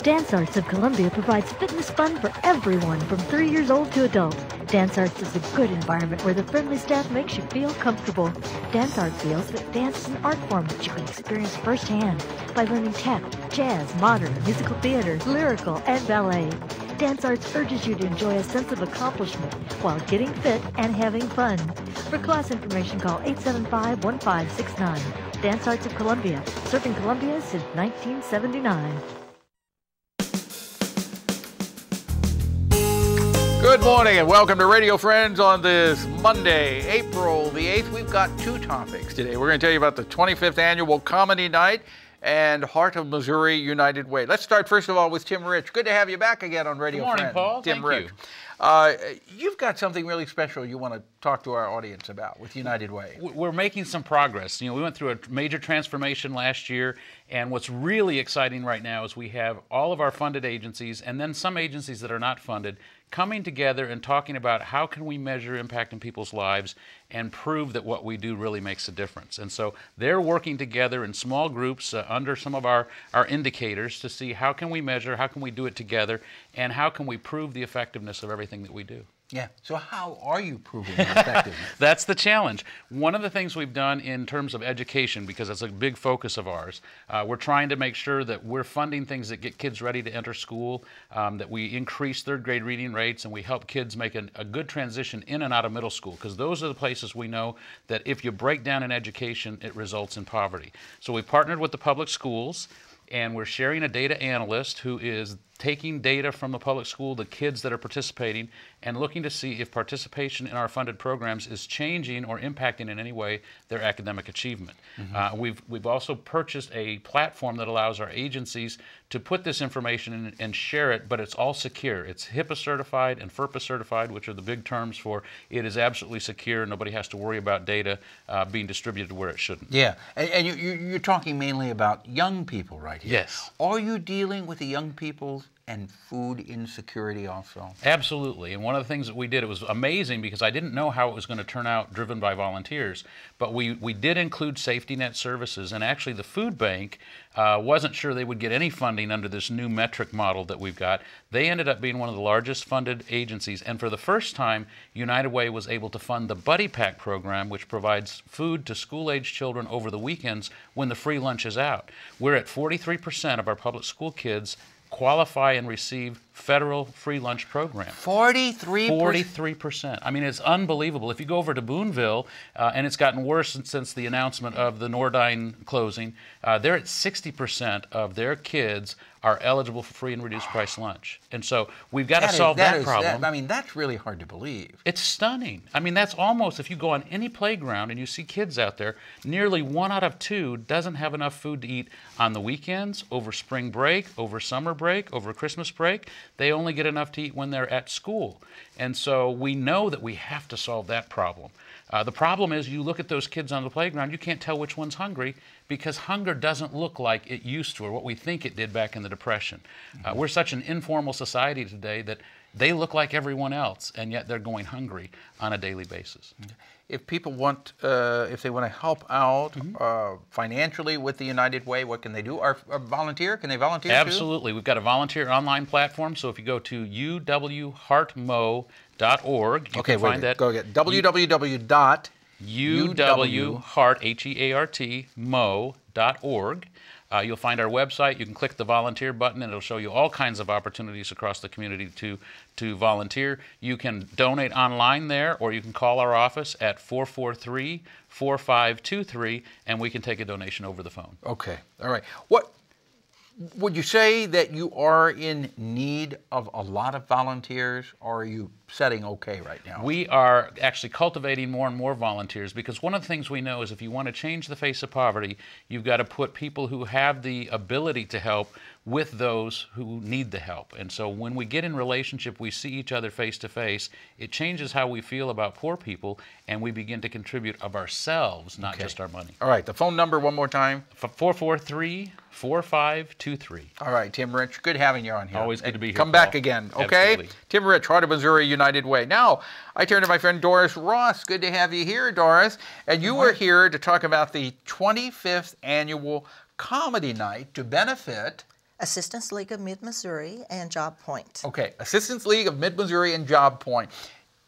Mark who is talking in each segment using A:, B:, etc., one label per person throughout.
A: Dance Arts of Columbia provides fitness fun for everyone from 3 years old to adult. Dance Arts is a good environment where the friendly staff makes you feel comfortable. Dance Arts feels that dance is an art form that you can experience firsthand by learning tap, jazz, modern, musical theater, lyrical, and ballet. Dance Arts urges you to enjoy a sense of accomplishment while getting fit and having fun. For class information, call 875-1569. Dance Arts of Columbia, serving Columbia since 1979.
B: Good morning and welcome to Radio Friends on this Monday, April the 8th. We've got two topics today. We're going to tell you about the 25th Annual Comedy Night and Heart of Missouri United Way. Let's start first of all with Tim Rich. Good to have you back again on Radio Friends.
C: Good morning, Paul.
B: Tim
C: Thank
B: Rich.
C: you.
B: You've got something really special you want to talk to our audience about with United Way.
C: We're making some progress. You know, we went through a major transformation last year, and what's really exciting right now is we have all of our funded agencies and then some agencies that are not funded coming together and talking about how can we measure impact in people's lives and prove that what we do really makes a difference. And so they're working together in small groups under some of our indicators to see how can we measure, how can we do it together, and how can we prove the effectiveness of everything that we do.
B: Yeah, so how are you proving effectiveness?
C: That's the challenge. One of the things we've done in terms of education, because it's a big focus of ours, we're trying to make sure that we're funding things that get kids ready to enter school, that we increase third grade reading rates, and we help kids make a good transition in and out of middle school, because those are the places we know that if you break down in education, it results in poverty. So we partnered with the public schools, and we're sharing a data analyst who is taking data from the public school, the kids that are participating, and looking to see if participation in our funded programs is changing or impacting in any way their academic achievement. Mm-hmm. We've also purchased a platform that allows our agencies to put this information in and share it, but it's all secure. It's HIPAA certified and FERPA certified, which are the big terms for it is absolutely secure. Nobody has to worry about data being distributed where it shouldn't.
B: Yeah, and you're talking mainly about young people right here.
C: Yes.
B: Are you dealing with the young people and food insecurity also?
C: Absolutely. And one of the things that we did, it was amazing because I didn't know how it was going to turn out driven by volunteers, but we did include safety net services, and actually the food bank wasn't sure they would get any funding under this new metric model that we've got. They ended up being one of the largest funded agencies, and for the first time, United Way was able to fund the Buddy Pack program, which provides food to school-age children over the weekends when the free lunch is out. We're at 43% of our public school kids qualify and receive federal free lunch program.
B: 43%?
C: 43%. I mean, it's unbelievable. If you go over to Boonville, and it's gotten worse since the announcement of the Nordine closing, they're at 60% of their kids are eligible for free and reduced price lunch. And so we've got to solve that problem.
B: I mean, that's really hard to believe.
C: It's stunning. I mean, that's almost, if you go on any playground and you see kids out there, nearly 1 out of 2 doesn't have enough food to eat on the weekends, over spring break, over summer break, over Christmas break. They only get enough to eat when they're at school. And so we know that we have to solve that problem. The problem is you look at those kids on the playground, you can't tell which one's hungry because hunger doesn't look like it used to or what we think it did back in the Depression. We're such an informal society today that they look like everyone else, and yet they're going hungry on a daily basis.
B: If people want, if they want to help out financially with the United Way, what can they do? Or volunteer? Can they volunteer too?
C: Absolutely. We've got a volunteer online platform, so if you go to uwheartmo.org, you can find that.
B: Go again. www.uwheart,
C: H-E-A-R-T, mo.org. You'll find our website. You can click the volunteer button, and it'll show you all kinds of opportunities across the community to volunteer. You can donate online there, or you can call our office at 443-4523, and we can take a donation over the phone.
B: Okay. All right. What would you say that you are in need of a lot of volunteers, or are you setting okay right now?
C: We are actually cultivating more and more volunteers because one of the things we know is if you want to change the face of poverty, you've got to put people who have the ability to help with those who need the help. And so when we get in relationship, we see each other face to face, it changes how we feel about poor people, and we begin to contribute of ourselves, not just our money.
B: All right, the phone number one more time.
C: 443-4523.
B: All right, Tim Rich, good having you on here.
C: Always good to be here,
B: Come back again, okay?
C: Absolutely.
B: Tim Rich, Heart of Missouri United Way. Now, I turn to my friend Doris Ross. Good to have you here, Doris. And you were here to talk about the 25th Annual Comedy Night to benefit
D: Assistance League of Mid-Missouri and Job Point.
B: Okay, Assistance League of Mid-Missouri and Job Point.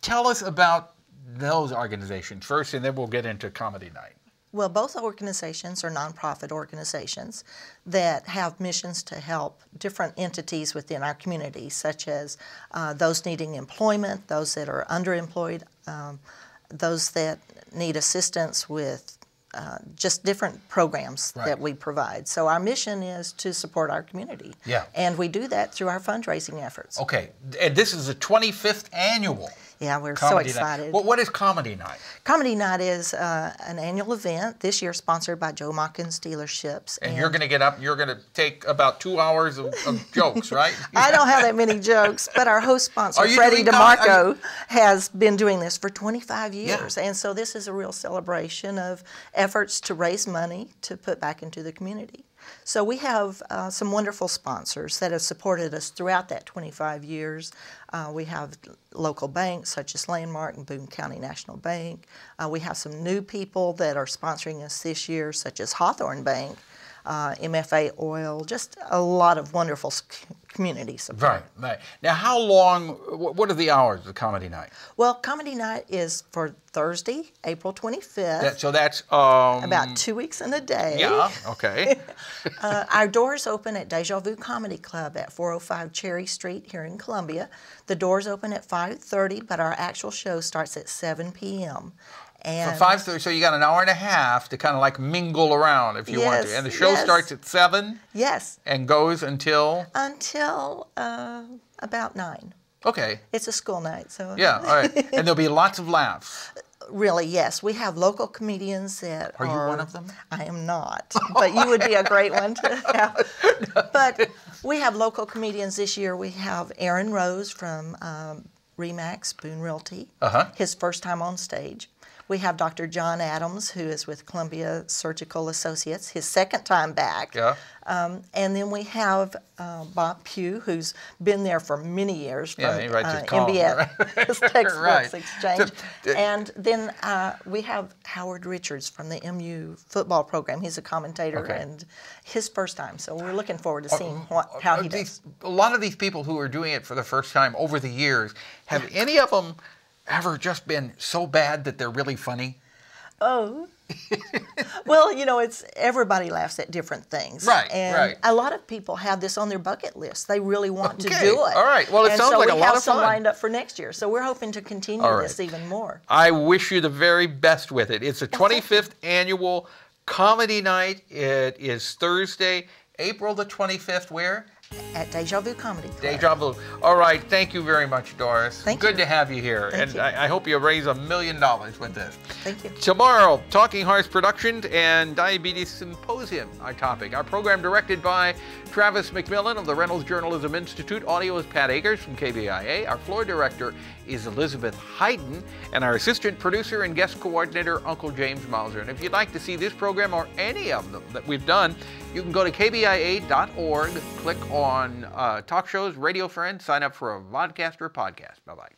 B: Tell us about those organizations first, and then we'll get into Comedy Night.
D: Well, both organizations are nonprofit organizations that have missions to help different entities within our community, such as those needing employment, those that are underemployed, those that need assistance with just different programs that we provide. So our mission is to support our community.
B: Yeah.
D: And we do that through our fundraising efforts.
B: Okay, and this is the 25th annual.
D: Yeah, we're
B: Comedy
D: so excited.
B: Night. What is Comedy Night?
D: Comedy Night is an annual event, this year sponsored by Joe Mockins Dealerships.
B: And you're going to get up, you're going to take about 2 hours of jokes, right?
D: I don't have that many jokes, but our host sponsor,
B: Are you
D: Freddie
B: doing
D: DeMarco, has been doing this for 25 years.
B: Yeah.
D: And so this is a real celebration of efforts to raise money to put back into the community. So we have some wonderful sponsors that have supported us throughout that 25 years. We have local banks such as Landmark and Boone County National Bank. We have some new people that are sponsoring us this year, such as Hawthorne Bank, MFA Oil, just a lot of wonderful community support.
B: Right. Now, how long, what are the hours of Comedy Night?
D: Well, Comedy Night is for Thursday, April 25th.
B: So that's...
D: about 2 weeks in a day.
B: Yeah, okay.
D: Our doors open at Deja Vu Comedy Club at 405 Cherry Street here in Columbia. The doors open at 5:30, but our actual show starts at 7 p.m. And
B: 5:30, so you got an hour and a half to kind of like mingle around if you want to. And the show starts at 7?
D: Yes.
B: And goes until?
D: Until about 9.
B: Okay.
D: It's a school night, so.
B: Yeah, all right. And there'll be lots of laughs.
D: Really, yes. We have local comedians that
B: Are you one of them?
D: I am not, but you would be a great one to have. But we have local comedians this year. We have Aaron Rose from Remax Boone Realty, his first time on stage. We have Dr. John Adams, who is with Columbia Surgical Associates, his second time back.
B: Yeah.
D: And then we have Bob Pugh, who's been there for many years from MBS Textbooks Exchange. And then we have Howard Richards from the MU football program. He's a commentator and his first time. So we're looking forward to seeing how he does.
B: A lot of these people who are doing it for the first time over the years, have any of them ever just been so bad that they're really funny?
D: Oh. Well, you know, it's everybody laughs at different things.
B: Right,
D: and a lot of people have this on their bucket list. They really want to do it.
B: All right. Well, it sounds like a lot of fun.
D: And so we have some lined up for next year. So we're hoping to continue this even more.
B: I wish you the very best with it. It's the 25th annual Comedy Night. It is Thursday, April the 25th. Where?
D: At Deja Vu Comedy Club.
B: Deja Vu. All right. Thank you very much, Doris.
D: Thank you.
B: Good to have you here.
D: Thank you.
B: I hope you raise $1 million with this.
D: Thank you.
B: Tomorrow, Talking Hearts Productions and Diabetes Symposium, our topic. Our program directed by Travis McMillan of the Reynolds Journalism Institute. Audio is Pat Akers from KBIA. Our floor director is Elizabeth Hayden. And our assistant producer and guest coordinator, Uncle James Mauser. And if you'd like to see this program or any of them that we've done, you can go to kbia.org, click on talk shows, Radio Friends, sign up for a vodcast or podcast. Bye-bye.